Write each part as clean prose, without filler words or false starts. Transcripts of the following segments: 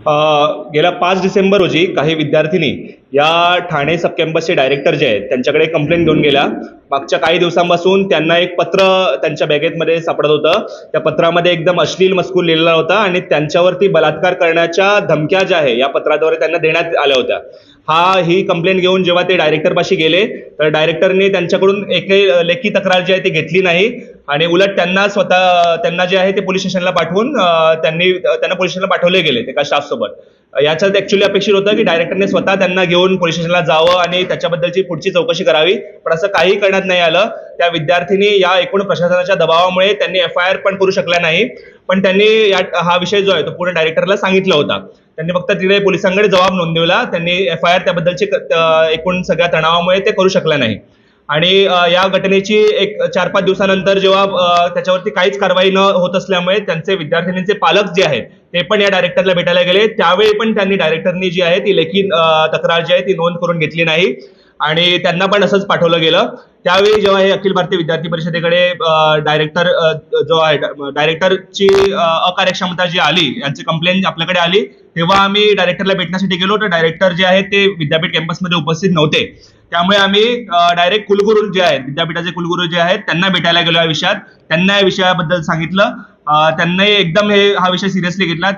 गेल्या 5 डिसेंबर रोजी काही विद्यार्थिनी या ठाणे सब कॅम्पसचे डायरेक्टर जे आहेत त्यांच्याकडे कंप्लेंट घेऊन गेल्या। मागच्या काही दिवसांपासून त्यांना एक पत्र त्यांच्या बॅगेमध्ये सापडत होतं। त्या पत्रामध्ये एकदम अश्लील मजकूर लिहिलेला होता आणि त्यांच्यावरती बलात्कार करण्याच्या धमक्या ज्या आहे या पत्राद्वारे त्यांना देण्यात आल्या होत्या। ही कंप्लेंट घेऊन जेव्हा ते डायरेक्टरपाशी गेले तर डायरेक्टरने त्यांच्याकडून एकही लेखी तक्रार जी आहे ती घेतली नाही आणि उलट त्यांना जे आहे ते पोलीस स्टेशनला पाठवून त्यांना पोलीस स्टेशनला पाठवले गेले एका स्टाफ सोबत। याच्यात ऍक्च्युअली अपेक्षित होतं की डायरेक्टरने स्वतः त्यांना घेऊन पोलीस स्टेशनला जावं आणि त्याच्याबद्दलची पुढची चौकशी करावी, पण असं काही करण्यात नाही आलं। त्या विद्यार्थिनी या एकूण प्रशासनाच्या दबावामुळे त्यांनी FIR पण करू शकल्या नाही, पण त्यांनी हा विषय जो आहे तो पूर्ण डायरेक्टरला सांगितला होता। त्यांनी फक्त तिथे पोलिसांकडे जबाब नोंदवला, त्यांनी FIR त्याबद्दलची एकूण सगळ्या तणावामुळे ते करू शकल्या नाही। आणि या घटनेची एक 4-5 दिवसानंतर जेव्हा त्याच्यावरती काहीच कारवाई न होत असल्यामुळे त्यांचे विद्यार्थिनींचे पालक जे आहेत ते पण या डायरेक्टरला भेटायला गेले। त्यावेळी पण त्यांनी डायरेक्टरनी जी आहे ती लेखी तक्रार जी आहे ती नोंद करून घेतली नाही आणि त्यांना पण असंच पाठवलं गेलं। त्यावेळी जेव्हा हे अखिल भारतीय विद्यार्थी परिषदेकडे डायरेक्टरची अकार्यक्षमता जी आली, यांची कंप्लेंट आपल्याकडे आली, तेव्हा आम्ही डायरेक्टरला भेटण्यासाठी गेलो तर डायरेक्टर जे आहेत ते विद्यापीठ कॅम्पसमध्ये उपस्थित नव्हते। त्यामुळे आम्ही डायरेक्ट कुलगुरू जे आहेत, विद्यापीठाचे कुलगुरू जे आहेत त्यांना भेटायला गेलो। या विषयात त्यांना या विषयाबद्दल सांगितलं, त्यांनी एकदम हा विषय सिरियसली घेतला।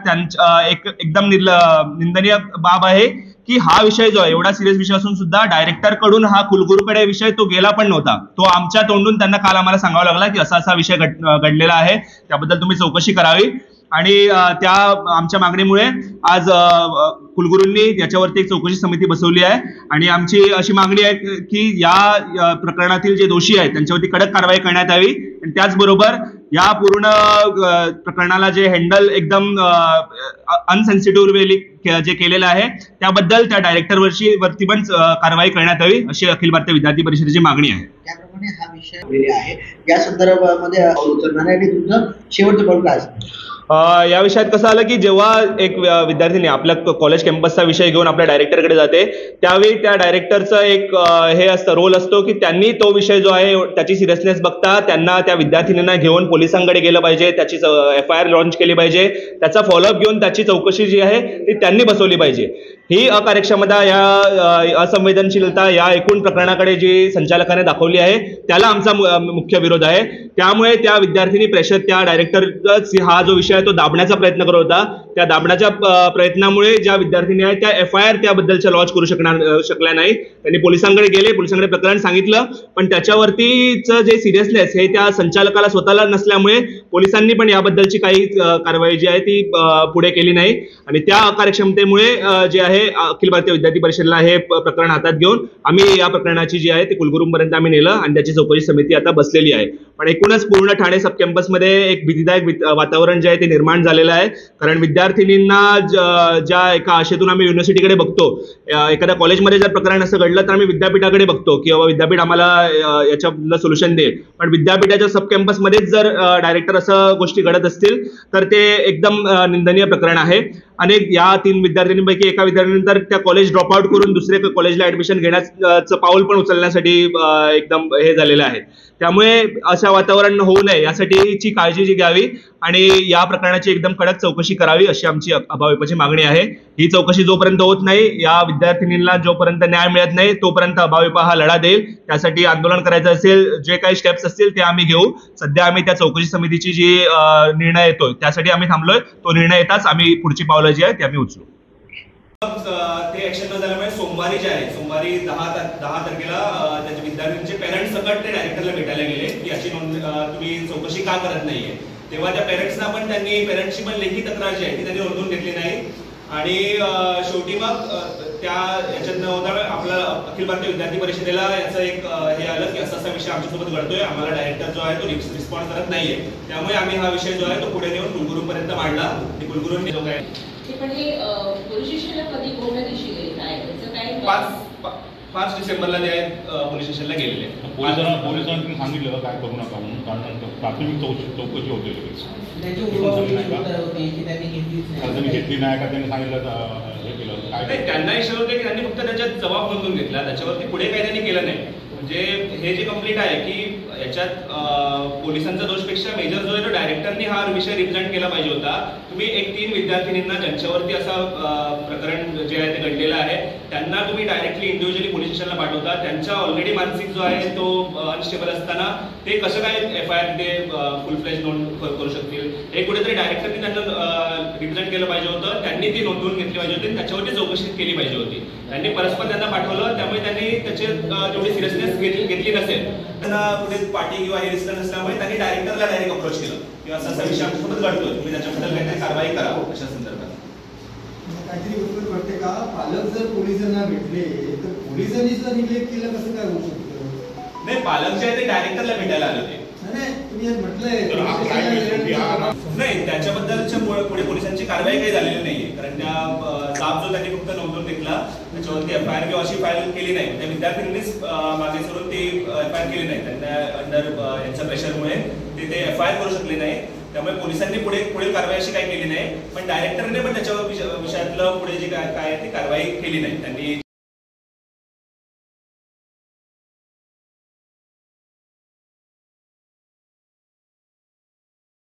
एकदम निंदनीय बाब आहे की हा विषय जो आहे एवढा सिरियस विषय असून सुद्धा डायरेक्टर कडून हा कुलगुरूकडे विषय तो गेला पण नव्हता। तो आमच्या तोंडून त्यांना काल आम्हाला सांगावं लागला की असा विषय घडलेला आहे, त्याबद्दल तुम्ही चौकशी करावी। आणि त्या आमच्या मागणीमुळे आज कुलगुरूंनी याच्यावरती एक चौकशी समिती बसवली आहे आणि आमची अशी मागणी आहे की या प्रकरणातील जे दोषी आहेत त्यांच्यावरती कडक कारवाई करण्यात यावी आणि त्याचबरोबर या पूर्ण प्रकरणाला जे हँडल एकदम अनसेन्सिटिव्हली जे केलेलं आहे त्याबद्दल त्या डायरेक्टरवरती पण कारवाई करण्यात यावी अशी अखिल भारतीय विद्यार्थी परिषदेची मागणी आहे। त्याप्रमाणे हा विषय आहे, या संदर्भामध्ये उचलणार आहे आणि तुमचं शेवटचं पाऊल काय असेल? या विषयात कसं आलं की जेव्हा एक विद्यार्थिनी आपल्या कॉलेज कॅम्पसचा विषय घेऊन आपल्या डायरेक्टरकडे जाते त्यावेळी त्या डायरेक्टरचं एक हे असतं, रोल असतो की त्यांनी तो विषय जो आहे त्याची सिरियसनेस बघता त्यांना त्या विद्यार्थिनींना घेऊन पोलिसांकडे गेलं पाहिजे, त्याची FIR लॉन्च केली पाहिजे, त्याचा फॉलोअप घेऊन त्याची चौकशी जी आहे ती त्यांनी बसवली पाहिजे। ही अकार्यक्षमता, या असंवेदनशीलता या एकूण प्रकरणाकडे जी संचालकाने दाखवली आहे त्याला आमचा मुख्य विरोध आहे। त्यामुळे त्या विद्यार्थिनी प्रेशर त्या डायरेक्टर हा जो विषय तो दाबण्याचा प्रयत्न करत होता, त्या दाबण्याच्या प्रयत्नामुळे ज्या विद्यार्थिनी आहेत त्या FIR त्याबद्दलच्या लॉन्च करू शकल्या नाही। त्यांनी पोलिसांकडे गेले, पोलिसांकडे प्रकरण सांगितलं, पण त्याच्यावरतीचं जे सिरियसनेस हे त्या संचालकाला स्वतःला नसल्यामुळे पोलिसांनी पण याबद्दलची काही कारवाई जी आहे ती पुढे केली नाही आणि त्या अकार्यक्षमतेमुळे जे आहे अखिल भारतीय विद्यार्थी परिषदेला हे प्रकरण हातात घेऊन आम्ही या प्रकरणाची जी आहे ते कुलगुरूंपर्यंत आम्ही नेलं आणि त्याची चौकशी समिती आता बसलेली आहे। पण एकूणच पूर्ण ठाणे सब कॅम्पसमध्ये एक भीतीदायक वातावरण जे आहे ते निर्माण झालेलं आहे, कारण विद्यार्थिनींना ज्या एका आशेतून आम्ही युनिव्हर्सिटीकडे बघतो, एखाद्या कॉलेजमध्ये जर प्रकरण असं घडलं तर आम्ही विद्यापीठाकडे बघतो की विद्यापीठ आम्हाला याच्याबद्दल सोल्युशन देईल, पण विद्यापीठाच्या सब कॅम्पसमध्येच जर डायरेक्टर असं गोष्टी घडत असतील तर ते एकदम निंदनीय प्रकरण आहे। अनेक या 3 विद्यार्थिनींपैकी एका विद्यार्थ्यानंतर त्या कॉलेज ड्रॉप आउट करून दुसरे कॉलेजला ऍडमिशन घेण्याचं पाऊल पण उचलण्यासाठी एकदम हे झालेलं आहे। त्यामुळे असं वातावरण होऊ नये यासाठीची काळजी जी घ्यावी आणि या प्रकरणाची एकदम कडक चौकशी करावी अशी आमची अभाविपची मागणी आहे। ही चौकशी जोपर्यंत होत नाही, या विद्यार्थिनींना जोपर्यंत न्याय मिळत नाही तोपर्यंत अभाविप हा लढा देईल। त्यासाठी आंदोलन करायचं असेल, जे काही स्टेप्स असतील ते आम्ही घेऊ। सध्या आम्ही त्या चौकशी समितीची जी निर्णय येतोय त्यासाठी आम्ही थांबलोय, तो निर्णय येताच आम्ही पुढची पावलं जी आहे ती आम्ही उचलू। ते ऍक्शन न झाल्यामुळे सोमवारी 10 तारखेला त्याच्या विद्यार्थ्यांचे पेरेंट्स सकट ते डायरेक्टरला भेटायला गेले की अशी तुम्ही चौकशी का करत नाहीये। तेव्हा त्या पेरेंट्सना पण पेरेंट्सची पण लेखी तक्रार जी आहे ती त्यांनी नोंदवून घेतली नाही आणि शेवटी मग याच्यातनं आपला अखिल भारतीय विद्यार्थी परिषदेला याचं एक हे आलं की असा विषय आमच्यासोबत घडतोय, आम्हाला डायरेक्टर जो आहे तो रिस्पॉन्ड करत नाहीये। त्यामुळे आम्ही हा विषय जो आहे तो पुढे नेऊन कुलगुरूंपर्यंत मांडला। कुलगुरूंनी जो काय पण हे पोलीस स्टेशनला कधी कोणत्या दिवशी गेले, काय त्याचं काय 5 डिसेंबरला जे आहे पोलीस स्टेशनला गेलेले। पोलिसांनी सांगितलं काय करू नका म्हणून, कारण प्राथमिक चौकशी होते, त्यांनी घेतली नाही का, त्यांनी सांगितलं हे केलं काय? त्यांना इशारा होते की त्यांनी फक्त त्याच्यात जबाब नोंदवून घेतला, त्याच्यावरती पुढे काही त्यांनी केलं नाही। म्हणजे हे जे कंप्लीट आहे की याच्यात पोलिसांचा दोषपेक्षा मेजर जो आहे तो डायरेक्टरनी हा विषय रिप्रेझेंट केला पाहिजे होता। तुम्ही एक 3 विद्यार्थिनींना ज्यांच्यावरती असं प्रकरण जे आहे ते घडलेलं आहे त्यांना तुम्ही डायरेक्टली इंडिव्हिज्युअली पोलीस स्टेशनला पाठवता. त्यांचा ऑलरेडी मानसिक जो आहे तो अनस्टेबल असताना ते कसं काय FIR ते फुल फ्लेज नोंद करू शकतील. हे कुठेतरी डायरेक्टरनी त्यांना रिप्रेझेंट केलं पाहिजे होतं, त्यांनी ती नोंदवून घेतली पाहिजे होती, त्याच्यावरती चौकशी केली पाहिजे होती. त्यांनी परस्पर त्यांना पाठवलं, त्यामुळे त्यांनी त्याचे जेवढी सिरियसनेस घेतली नसेल, त्यांना कुठे पार्टी किंवा हे रिस्क नसल्यामुळे त्यांनी डायरेक्टरला डायरेक्ट अप्रोच केलं किंवा असा विषय आमच्यासोबत घडतोय, तुम्ही त्याच्याबद्दल काहीतरी कारवाई करा अशा संदर्भात. काहीतरी गोष्ट घडते का? पालक जर पोलिसांना भेटले तर पोलिसांनी सुद्धा निग्लेक्ट केलं कसं काय होऊ शकतं? नाही, पालक जे आहे ते डायरेक्टरला भेटायला आले होते. नाही, तुम्ही आज म्हटलंय नाही, त्याच्याबद्दलच्या पुढे पोलिसांची कारवाई काही झालेली नाहीये, कारण त्या जाब जो त्यांनी फक्त नोंदवून घेतला त्याच्यावरती FIR किंवा अशी फाईल केली नाही. त्या विद्यार्थ्यांनीच मागे सोडून ती FIR केली नाही. त्यांना अंडर यांच्या प्रेशरमुळे ते FIR करू शकले नाही. त्यामुळे पोलिसांनी पुढील कारवाई अशी काही केली नाही. पण डायरेक्टरने पण त्याच्यावर विषयातलं पुढे जे काय ती कारवाई केली नाही. त्यांनी